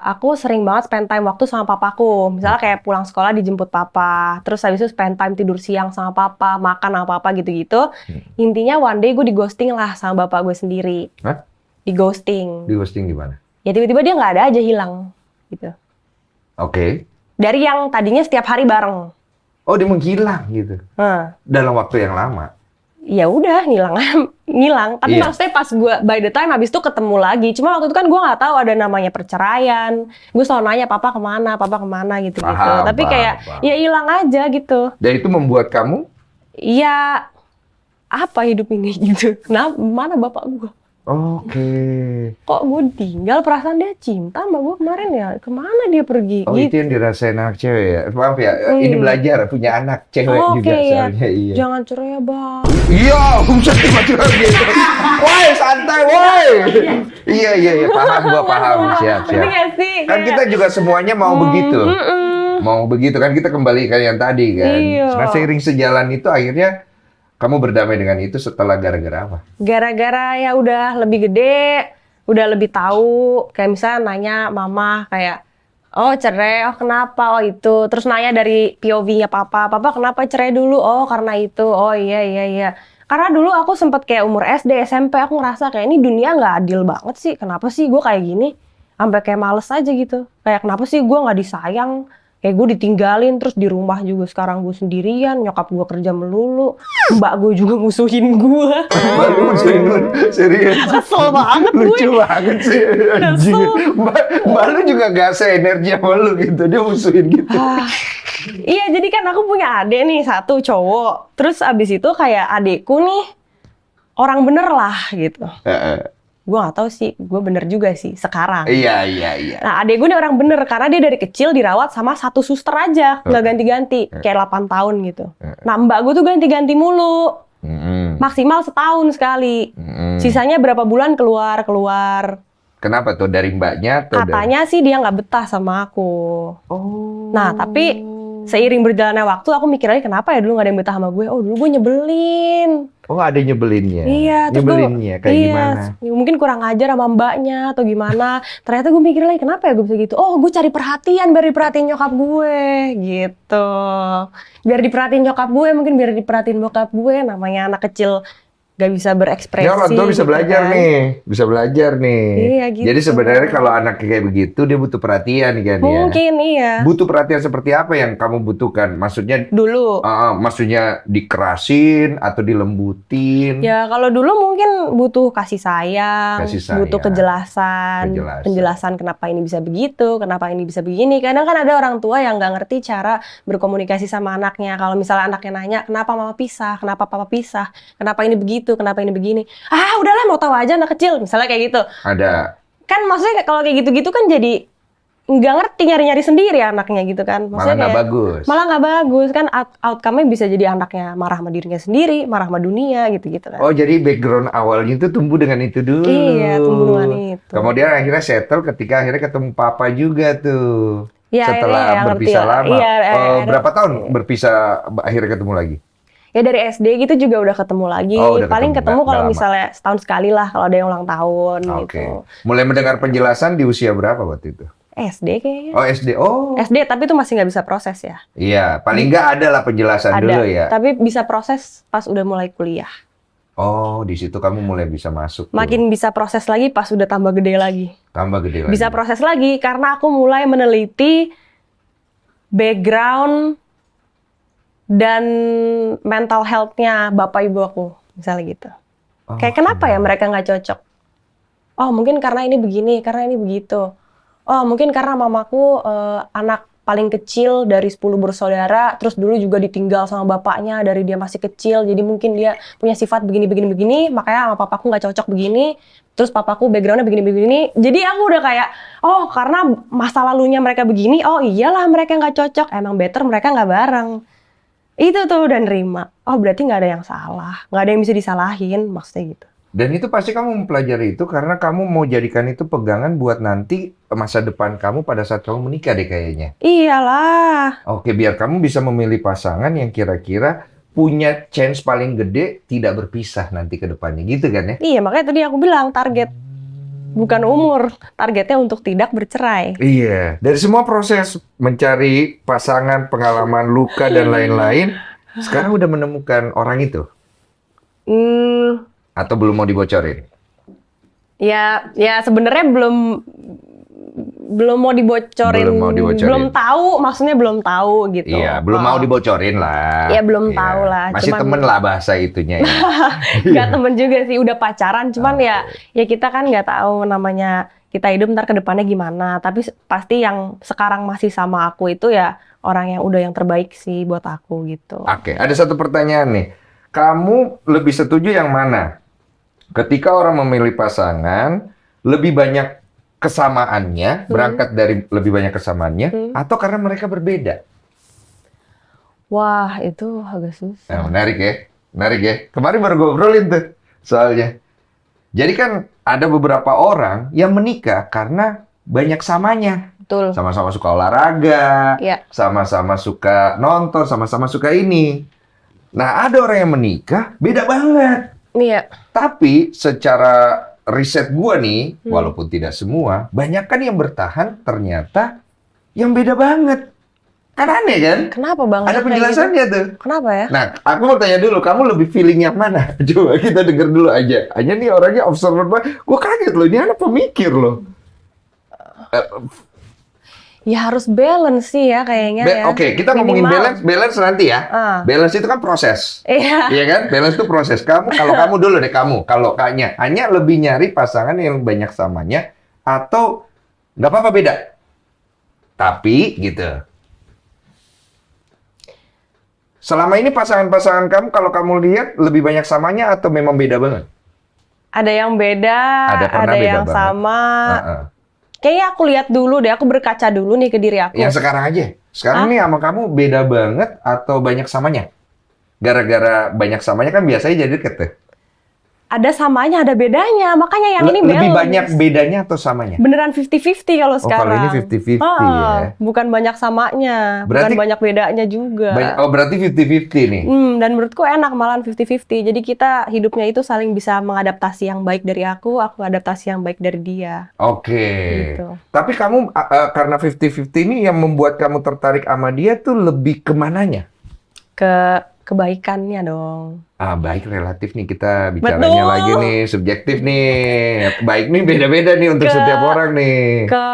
aku sering banget spend time waktu sama papaku. Misalnya kayak pulang sekolah dijemput papa, terus habis itu spend time tidur siang sama papa, makan sama papa gitu-gitu. Intinya one day gue di ghosting lah sama bapak gue sendiri. Hah? di ghosting. Di ghosting gimana? Ya tiba-tiba dia nggak ada aja, hilang gitu. Oke. Dari yang tadinya setiap hari bareng. Oh, dia menghilang gitu. Nah, Dalam waktu yang lama. ya udah ngilang, ngilang. Tapi Iya. maksudnya pas gue by the time habis itu ketemu lagi. Cuma waktu itu kan gue nggak tahu ada namanya perceraian. Gue selalu nanya papa kemana gitu. Paham, Tapi paham, kayak paham. ya hilang aja gitu. Dan itu membuat kamu, Iya, apa hidup ini gitu. Nah, mana bapak gue? oke. Kok gue tinggal, perasaan dia cinta sama gue kemarin ya. Kemana dia pergi? Oh, itu yang dirasain anak cewek ya? Maaf ya, ini belajar punya anak cewek juga iya. soalnya. Iya. Jangan cerai ya bang. Iya, buset tiba-tiba gitu. Woi, santai, woi. Iya, paham gua, paham. Siap. Ngerti gak sih? Kan kita juga semuanya mau begitu. Mau begitu kan, kita kembali ke yang tadi kan. Iya. Nah, seiring sejalan itu akhirnya kamu berdamai dengan itu setelah gara-gara apa? Gara-gara ya udah lebih gede, udah lebih tahu. Kayak misalnya nanya mama kayak, oh cerai, oh kenapa, oh itu. Terus nanya dari POV-nya papa kenapa cerai dulu? Oh karena itu, oh iya. Karena dulu aku sempet kayak umur SD, SMP, aku ngerasa kayak ini dunia nggak adil banget sih. Kenapa sih gue kayak gini? Sampai kayak males aja gitu. Kayak kenapa sih gue nggak disayang? Kayak gue ditinggalin, terus di rumah juga sekarang gue sendirian, nyokap gue kerja melulu, mbak gue juga musuhin gue. Baru serius. Kesel banget gue. Lucu banget sih. Anjing. Mbak lu juga gak se-energi sama lu gitu. Dia musuhin gitu. Iya, jadi kan aku punya adik nih, satu cowok. Terus abis itu kayak adikku nih, orang bener lah gitu. Gue gak tahu sih, gue bener juga sih sekarang. Iya. Nah, adik gue nih orang bener, karena dia dari kecil dirawat sama satu suster aja, nggak ganti-ganti, kayak 8 tahun gitu. Nah, mbak gue tuh ganti-ganti mulu, maksimal setahun sekali. Sisanya berapa bulan keluar. Kenapa tuh, dari mbaknya atau Katanya sih dia nggak betah sama aku. Nah, tapi seiring berjalannya waktu, aku mikir lagi kenapa ya dulu nggak ada yang betah sama gue. Oh, dulu gue nyebelin. Oh, nggak ada nyebelinnya? Iya, terus Nyebelinnya kayak gimana? Mungkin kurang ajar sama mbaknya atau gimana. Ternyata gue mikir lagi, kenapa ya gue bisa gitu? Oh, gue cari perhatian biar diperhatiin nyokap gue, gitu. Biar diperhatiin nyokap gue, mungkin biar diperhatiin bokap gue. Namanya anak kecil gak bisa berekspresi. Ya, orang tua bisa gitu belajar kan. nih. Bisa belajar nih. Iya, gitu. Jadi sebenarnya kalau anak kayak begitu, dia butuh perhatian kan ya? Mungkin, iya. Butuh perhatian seperti apa yang kamu butuhkan? Maksudnya, Dulu. maksudnya dikerasin atau dilembutin? Ya, kalau dulu mungkin butuh kasih sayang, butuh kejelasan, penjelasan kenapa ini bisa begitu, kenapa ini bisa begini. Kadang kan ada orang tua yang nggak ngerti cara berkomunikasi sama anaknya. Kalau misalnya anaknya nanya, kenapa mama pisah, kenapa papa pisah, kenapa ini begitu, kenapa ini begini. Ah, udahlah mau tahu aja anak kecil, misalnya kayak gitu. Ada. Kan maksudnya kalau kayak gitu-gitu kan jadi nggak ngerti, nyari-nyari sendiri anaknya gitu kan. Malah nggak bagus. Malah nggak bagus kan, outcome-nya bisa jadi anaknya marah sama dirinya sendiri, marah sama dunia gitu-gitu kan. Oh, jadi background awalnya itu tumbuh dengan itu dulu. Iya, tumbuh dengan itu. Kemudian akhirnya settle ketika akhirnya ketemu papa juga tuh. Ya, setelah berpisah lama. Berapa tahun berpisah akhirnya ketemu lagi? Ya dari SD gitu juga udah ketemu lagi. Udah paling ketemu kalau lama. misalnya setahun sekali lah kalau ada yang ulang tahun gitu. Mulai mendengar penjelasan di usia berapa waktu itu? SD kayaknya. Oh, SD. Oh. SD, tapi itu masih nggak bisa proses ya. Iya, paling nggak ada lah penjelasan dulu ya. Tapi bisa proses pas udah mulai kuliah. Oh, di situ kamu mulai bisa masuk. Makin bisa proses lagi pas udah tambah gede lagi. Tambah gede lagi. Bisa proses lagi karena aku mulai meneliti background dan mental health-nya bapak ibu aku, misalnya gitu. Kayak kenapa ya mereka nggak cocok? Oh, mungkin karena ini begini, karena ini begitu. Oh, mungkin karena mamaku anak paling kecil dari 10 bersaudara, terus dulu juga ditinggal sama bapaknya dari dia masih kecil, jadi mungkin dia punya sifat begini, makanya sama papaku nggak cocok begini, terus papaku background-nya begini. Jadi aku udah kayak, oh karena masa lalunya mereka begini, oh iyalah mereka nggak cocok, emang better mereka nggak bareng. Itu tuh udah nerima. Oh berarti nggak ada yang salah, nggak ada yang bisa disalahin, maksudnya gitu. Dan itu pasti kamu mempelajari itu karena kamu mau jadikan itu pegangan buat nanti masa depan kamu pada saat kamu menikah deh kayaknya. Iyalah. Oke, biar kamu bisa memilih pasangan yang kira-kira punya chance paling gede tidak berpisah nanti ke depannya, gitu kan ya? Iya, makanya tadi aku bilang target. Bukan umur, targetnya untuk tidak bercerai. Iya, dari semua proses mencari pasangan, pengalaman luka dan lain-lain, sekarang udah menemukan orang itu? Atau belum mau dibocorin? Ya sebenarnya belum mau dibocorin. Belum tahu, maksudnya belum tahu gitu. Iya, belum mau dibocorin lah. Iya, belum tahu lah. Masih temen lah bahasa itunya ya. Nggak temen juga sih, udah pacaran. Cuman ya kita kan nggak tahu namanya kita hidup ntar ke depannya gimana. Tapi pasti yang sekarang masih sama aku itu ya orang yang udah yang terbaik sih buat aku gitu. Oke, ada satu pertanyaan nih. Kamu lebih setuju yang mana? Ketika orang memilih pasangan, lebih banyak kesamaannya, berangkat dari lebih banyak kesamaannya, atau karena mereka berbeda? Wah, itu agak susah. Nah, menarik ya. Kemarin baru gue obrolin tuh soalnya. Jadi kan ada beberapa orang yang menikah karena banyak samanya. Betul. Sama-sama suka olahraga, Iya. sama-sama suka nonton, sama-sama suka ini. Nah, ada orang yang menikah beda banget. Iya. Tapi secara riset gua nih, walaupun tidak semua, banyak kan yang bertahan ternyata yang beda banget. Kan aneh kan? Kenapa banget? Ada penjelasannya tuh. Kenapa ya? Nah, aku mau tanya dulu, kamu lebih feeling yang mana? Coba kita denger dulu aja. Hanya nih orangnya observer banget. Gue kaget loh, ini anak pemikir loh. Ya harus balance sih ya kayaknya ya. Oke, kita ngomongin balance nanti ya. Balance itu kan proses. Iya. Iya kan? Balance itu proses. Kalau kamu dulu deh kalau Kanya, hanya lebih nyari pasangan yang banyak samanya atau nggak apa-apa beda. Tapi gitu. Selama ini pasangan-pasangan kamu kalau kamu lihat lebih banyak samanya atau memang beda banget? Ada yang beda, ada yang banget. Sama. Kayaknya aku lihat dulu deh, aku berkaca dulu nih ke diri aku. Yang sekarang aja. Sekarang nih sama kamu beda banget atau banyak samanya? Gara-gara banyak samanya kan biasanya jadi deket tuh. Ada samanya, ada bedanya. Makanya yang ini balance. Lebih banyak bedanya atau samanya? Beneran 50-50 kalau sekarang. Kalau ini 50-50 ya. Bukan banyak samanya, bukan banyak bedanya juga. Berarti 50-50 nih? Dan menurutku enak malahan 50-50. Jadi kita hidupnya itu saling bisa mengadaptasi yang baik dari aku adaptasi yang baik dari dia. Oke. Gitu. Tapi kamu karena 50-50 ini yang membuat kamu tertarik sama dia tuh lebih kemananya? Ke kebaikannya dong. Baik relatif nih kita bicaranya lagi nih, subjektif nih. Baik nih beda-beda nih untuk setiap orang nih. Ke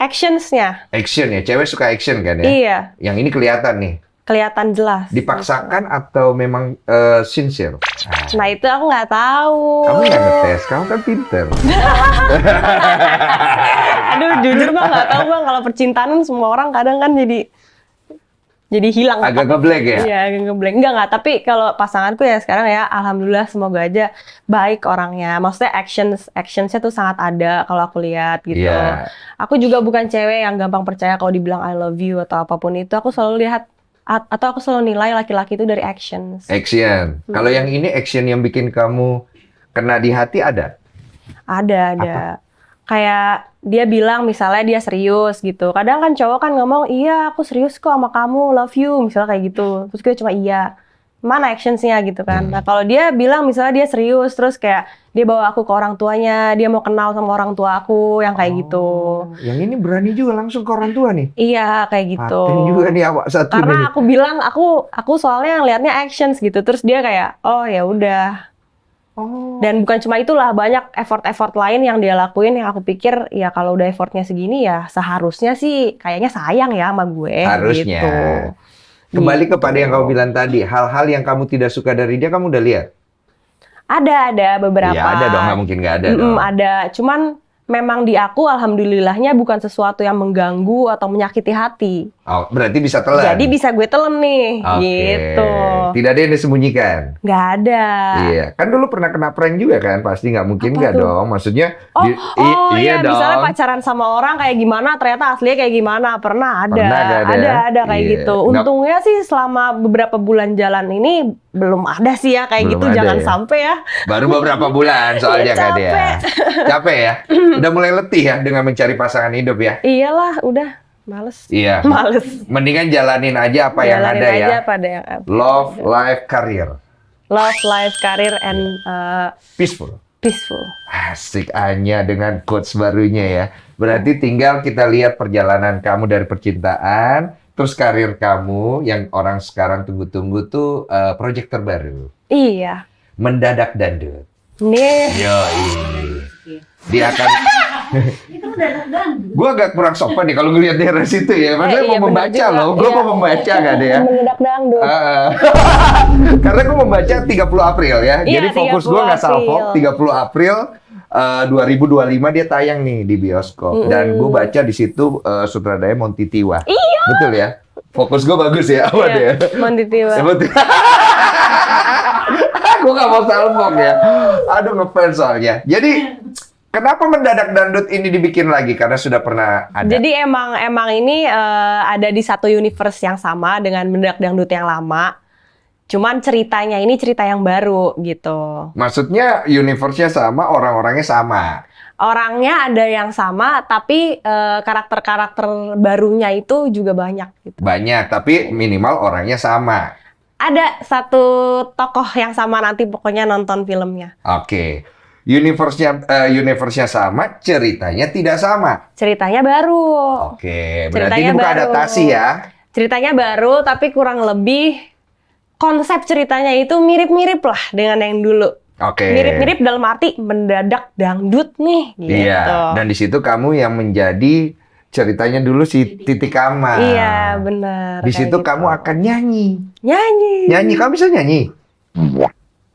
actions-nya. Action ya, cewek suka action kan ya? Iya. Yang ini kelihatan nih. Kelihatan jelas. Dipaksakan atau memang sincere? Nah itu aku nggak tahu. Kamu nggak ngetes, kamu kan pinter. Aduh jujur bang nggak tahu bang, kalau percintaan semua orang kadang kan jadi hilang. Agak ngeblank ya? Iya, agak ngeblank. Enggak. Tapi kalau pasanganku ya sekarang ya, alhamdulillah semoga aja baik orangnya. Maksudnya actionsnya tuh sangat ada kalau aku lihat gitu. Yeah. Aku juga bukan cewek yang gampang percaya kalau dibilang I love you atau apapun itu. Aku selalu lihat atau aku selalu nilai laki-laki itu dari actions. Action. Kalau yang ini action yang bikin kamu kena di hati ada? Ada. Apa? Kayak dia bilang misalnya dia serius gitu. Kadang kan cowok kan ngomong, iya aku serius kok sama kamu, love you, misalnya kayak gitu. Terus kita cuma iya. Mana actionsnya gitu kan. Nah kalau dia bilang misalnya dia serius, terus kayak dia bawa aku ke orang tuanya, dia mau kenal sama orang tua aku, yang kayak gitu. Yang ini berani juga langsung ke orang tua nih? Iya kayak gitu. Paten juga nih awak satu Karena nih. aku bilang, aku soalnya ngelihatnya actions gitu. Terus dia kayak, oh ya udah. Dan bukan cuma itulah, banyak effort lain yang dia lakuin yang aku pikir ya kalau udah effortnya segini ya seharusnya sih kayaknya sayang ya sama gue. Harusnya. Gitu. Kembali kepada yang kamu bilang tadi, hal-hal yang kamu tidak suka dari dia kamu udah lihat? Ada beberapa. Iya ada dong, nggak mungkin nggak ada dong. Ada, cuman memang di aku alhamdulillahnya bukan sesuatu yang mengganggu atau menyakiti hati. Oh, berarti bisa telan? Jadi bisa gue telan nih, gitu. Tidak ada yang disembunyikan? Nggak ada. Iya, kan dulu pernah kena prank juga kan? Pasti nggak mungkin nggak dong? Maksudnya, iya dong. misalnya pacaran sama orang kayak gimana, ternyata aslinya kayak gimana, pernah ada. Pernah nggak ada? Ada kayak Iya. gitu. Untungnya sih selama beberapa bulan jalan ini belum ada sih ya kayak Belum gitu, ada jangan ya? sampai ya. Baru beberapa bulan soalnya kan ya. Capek ya? Udah mulai letih ya dengan mencari pasangan hidup ya? Iyalah, udah males. Iya. Males. Mendingan jalanin aja apa yang Jalanin ada aja ya. pada yang Love, life, career. Love, life, career, and Peaceful. peaceful. Asik Anya dengan quotes barunya ya. Berarti tinggal kita lihat perjalanan kamu dari percintaan, terus karir kamu yang orang sekarang tunggu-tunggu tuh project terbaru. Iya. Mendadak Dangdut. Nih. Yoi. dia akan Itu udah ganggu. gue agak kurang sopan nih kalau ngelihat daerah situ ya. Maksudnya iya, mau benar membaca juga. loh, gue Iya. mau membaca gak deh ya. Mendadak dangdut. Karena gue membaca 30 April ya. Iya, Jadi fokus gue 30 nggak salfok. April. 30 April 2025 dia tayang nih di bioskop. Dan gue baca di situ sutradara Monty Tiwa. Iya. Betul ya? Fokus gue bagus ya. Apa Iya, deh? Monty Tiwa. Gue gak mau salfok ya. Aduh ngefans soalnya. Jadi kenapa mendadak dangdut ini dibikin lagi? Karena sudah pernah ada. Jadi emang ini ada di satu universe yang sama dengan mendadak dangdut yang lama. Cuman ceritanya ini cerita yang baru gitu. Maksudnya universe-nya sama, orang-orangnya sama. Orangnya ada yang sama, tapi karakter-karakter barunya itu juga banyak gitu. Banyak, tapi minimal orangnya sama. Ada satu tokoh yang sama, nanti pokoknya nonton filmnya. Oke. Universe-nya sama, ceritanya tidak sama. Ceritanya baru. Oke, berarti Ceritanya ini bukan baru. adaptasi ya. Ceritanya baru, tapi kurang lebih konsep ceritanya itu mirip-mirip lah dengan yang dulu. Oke. Mirip-mirip dalam arti mendadak dangdut nih gitu. Iya, dan di situ kamu yang menjadi ceritanya dulu si Titi Kamal. Iya, benar. Di kayak situ gitu. kamu akan nyanyi. nyanyi. Nyanyi, kamu bisa nyanyi?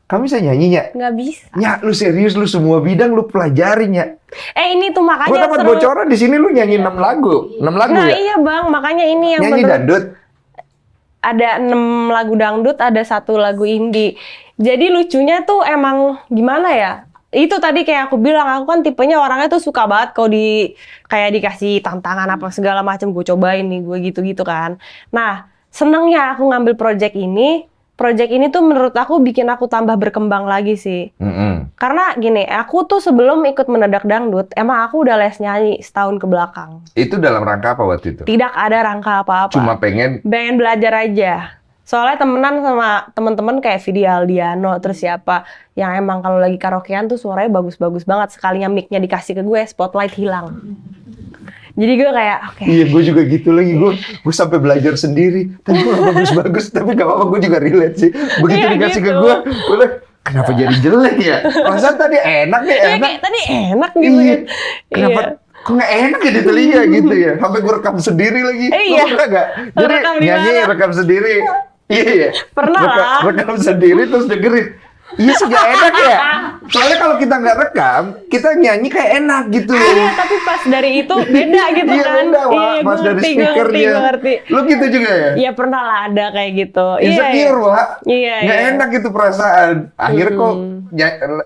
Kamu bisa nyanyi, Nya? Nggak bisa. Nya, lu serius, lu semua bidang lu pelajarin, Nya. Ini tuh Gua makanya dapat seru. bocoran di sini lu nyanyi 6 lagu. 6 lagu Nah ya? iya bang, makanya ini yang Nyanyi menurut dangdut. ada 6 lagu dangdut, ada 1 lagu indie. Jadi lucunya tuh emang gimana ya? Itu tadi kayak aku bilang, aku kan tipenya orangnya tuh suka banget kalau kayak dikasih tantangan apa segala macam, gue cobain nih, gue gitu-gitu kan. Nah, senengnya aku ngambil project ini. Project ini tuh menurut aku bikin aku tambah berkembang lagi sih. Karena gini, aku tuh sebelum ikut mendadak dangdut, emang aku udah les nyanyi setahun ke belakang. Itu dalam rangka apa waktu itu? Tidak ada rangka apa-apa. Cuma pengen Pengen belajar aja. Soalnya temenan sama temen-temen kayak Vidi Aldiano, terus siapa yang emang kalau lagi karaokean tuh suaranya bagus-bagus banget. Sekalinya mic-nya dikasih ke gue, spotlight hilang. Jadi gue kayak, oke. Iya, gue juga gitu lagi. Gue sampai belajar sendiri. Tapi gue bagus-bagus. Tapi gak apa-apa, gue juga relate sih. Begitu Iya, dikasih ke gitu. gue bilang, kenapa jadi jelek ya? Perasaan tadi enak nih, Iya, enak. kayak tadi enak gitu Iya. kan. Kenapa? Iya. Kok nggak enak ya di telinga gitu ya? Sampai gue rekam sendiri lagi. Iya. Lu pernah nggak? Jadi Rekam di nyanyi, mana? rekam sendiri. Iya. Pernah lah. Rekam sendiri terus dengerin. Iya sih nggak enak ya. Soalnya kalau kita nggak rekam, kita nyanyi kayak enak gitu. Iya, tapi pas dari itu beda gitu Iya kan. beda, Wak. Iya, Pas gue dari ngerti, gue speakernya. ngerti. Lu gitu juga ya? Iya, pernah lah ada kayak gitu. Insecure, Wak. Iya, Nggak iya. enak gitu perasaan. Akhirnya kok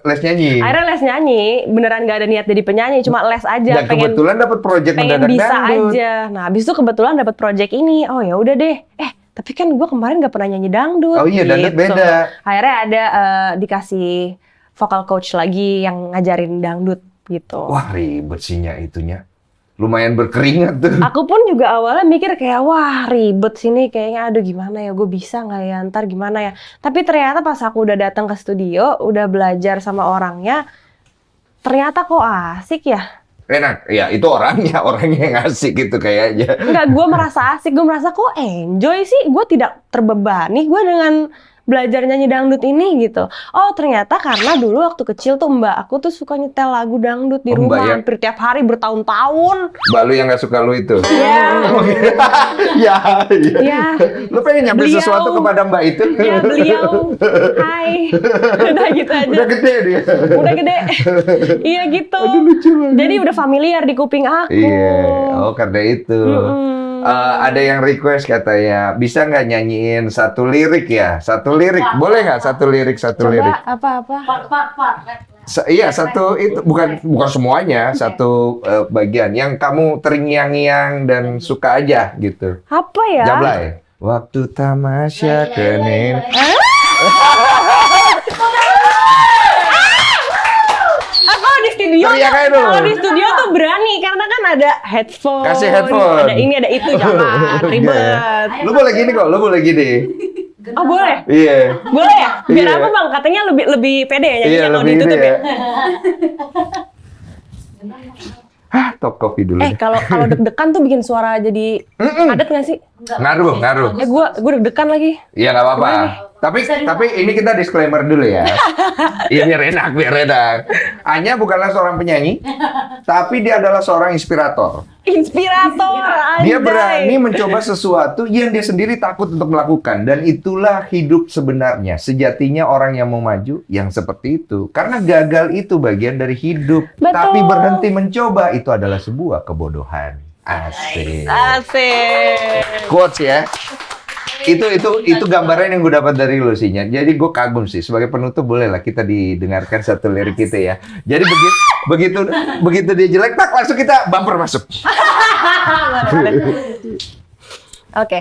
les nyanyi. Akhirnya les nyanyi, beneran gak ada niat jadi penyanyi, cuma les aja, Dan kebetulan dapat project pengen mendadak bisa dangdut. aja. Nah, habis itu kebetulan dapat project ini. Oh ya udah deh. Tapi kan gue kemarin gak pernah nyanyi dangdut. Oh iya, dangdut beda. Akhirnya ada dikasih vocal coach lagi yang ngajarin dangdut gitu. Wah ribet sih Nya itunya. Lumayan berkeringat tuh. Aku pun juga awalnya mikir kayak, wah ribet sini kayaknya, aduh gimana ya, gue bisa nggak ya, ntar gimana ya. Tapi ternyata pas aku udah datang ke studio, udah belajar sama orangnya, ternyata kok asik ya. Enak, ya itu orangnya yang asik gitu kayaknya. Enggak, gue merasa asik, gue merasa kok enjoy sih, gue tidak terbebani gue dengan belajar nyanyi dangdut ini gitu. Oh ternyata karena dulu waktu kecil tuh mbak aku tuh suka nyetel lagu dangdut di Oh, mbak rumah ya? hampir tiap hari bertahun-tahun. Mbak lu yang gak suka lu itu? Iya. Ya, Iya. Lu pengen nyampe Beliau. sesuatu kepada mbak itu? Ya beliau, hai, udah gitu aja. Udah gede dia. Udah gede. Iya gitu. Aduh, lucu banget. Jadi udah familiar di kuping aku. Iya, oh karena itu. Ada yang request katanya, bisa nggak nyanyiin satu lirik ya? Satu lirik, boleh nggak satu lirik, satu lirik? Coba apa-apa. Part. Iya, satu itu bukan semuanya, satu bagian yang kamu terngiang-ngiang dan suka aja gitu. Apa ya? Jablay. Waktu tamasya kenen. Kalau di studio, Teriak aja dulu. kalau di studio tuh berani karena kan ada headphone. Kasih headphone. Ada ini, ada itu, jangan ribet. Lu boleh gini kok, lu boleh gini. Oh boleh? Iya. Boleh ya? Biar Iya. apa bang? Katanya lebih pede ya Iya, nyanyinya kalau lebih ini ditutup ya. ya. Hah, top kopi dulu. deh. Kalau deg-degan tuh bikin suara jadi padat nggak sih? Ngaruh. Gue deg-degan lagi. Iya nggak apa-apa. Tapi ini kita disclaimer dulu ya. Iya biar enak. Anya bukanlah seorang penyanyi, tapi dia adalah seorang inspirator. Inspirator, Dia anjay. berani mencoba sesuatu yang dia sendiri takut untuk melakukan. Dan itulah hidup sebenarnya. Sejatinya orang yang mau maju, yang seperti itu. Karena gagal itu bagian dari hidup. Betul. Tapi berhenti mencoba, itu adalah sebuah kebodohan. Asik. Asik. Quotes ya. Itu gambaran yang gue dapat dari lu sih, Nyan. Jadi gue kagum sih. Sebagai penutup boleh lah kita didengarkan satu lirik kita ya. Jadi begitu dia jelek, tak langsung kita bumper masuk. Oke.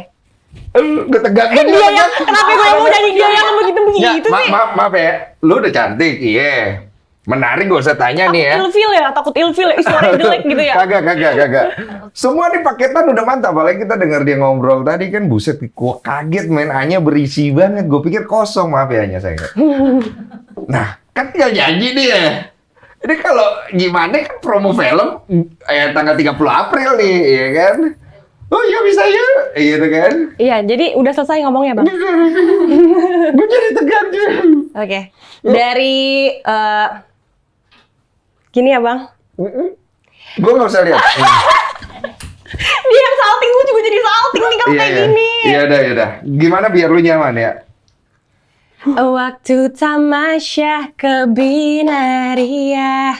Gue tegang. Dia yang kenapa gue mau jadi dia yang begitu sih? Maaf ya, lu udah cantik, iya. Menarik, gak usah tanya nih ya. Takut ilfil ya, suaranya jelek gitu ya. Kagak. Semua nih paketan udah mantap. Apalagi kita dengar dia ngobrol tadi kan, buset, gua kaget men. Anya berisi banget. Gue pikir kosong, maaf ya Anya saya. Nah, kan tinggal nyanyi dia. Ini kalau gimana kan promo film tanggal 30 April nih, ya kan? Oh iya bisa ya, gitu kan? Iya, jadi udah selesai ngomongnya, Bang. Gue jadi tegang. Oke. Dari gini ya, Bang. Gue nggak usah lihat. Dia yang salting, gue juga jadi salting nih kalau kayak gini. Iya udah. Gimana biar lu nyaman ya? Waktu tamasya ke Binaria,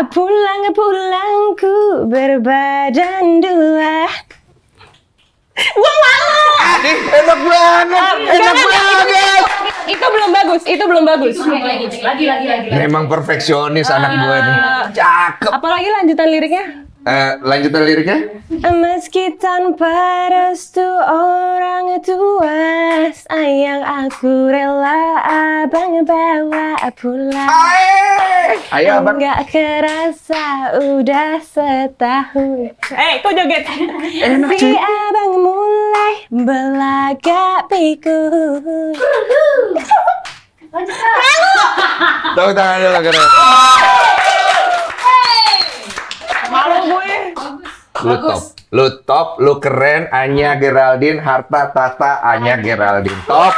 pulangku berbadan dua. Gua malu. Enak banget. Itu belum bagus. Lagi. Memang perfeksionis anak gue nih. Cakep. Apalagi lanjutan liriknya? Lanjutan liriknya? Meski tanpa restu orang tua, sayang aku rela abang bawa pulang. Ayo abang. Nggak kerasa udah setahun. Kok joget? Si abang mulai belaga pikul. Tepuk tangan dulu keren. Malu gue. Lu top, lu keren. Anya Geraldine, harta tata Anya Geraldine. Top.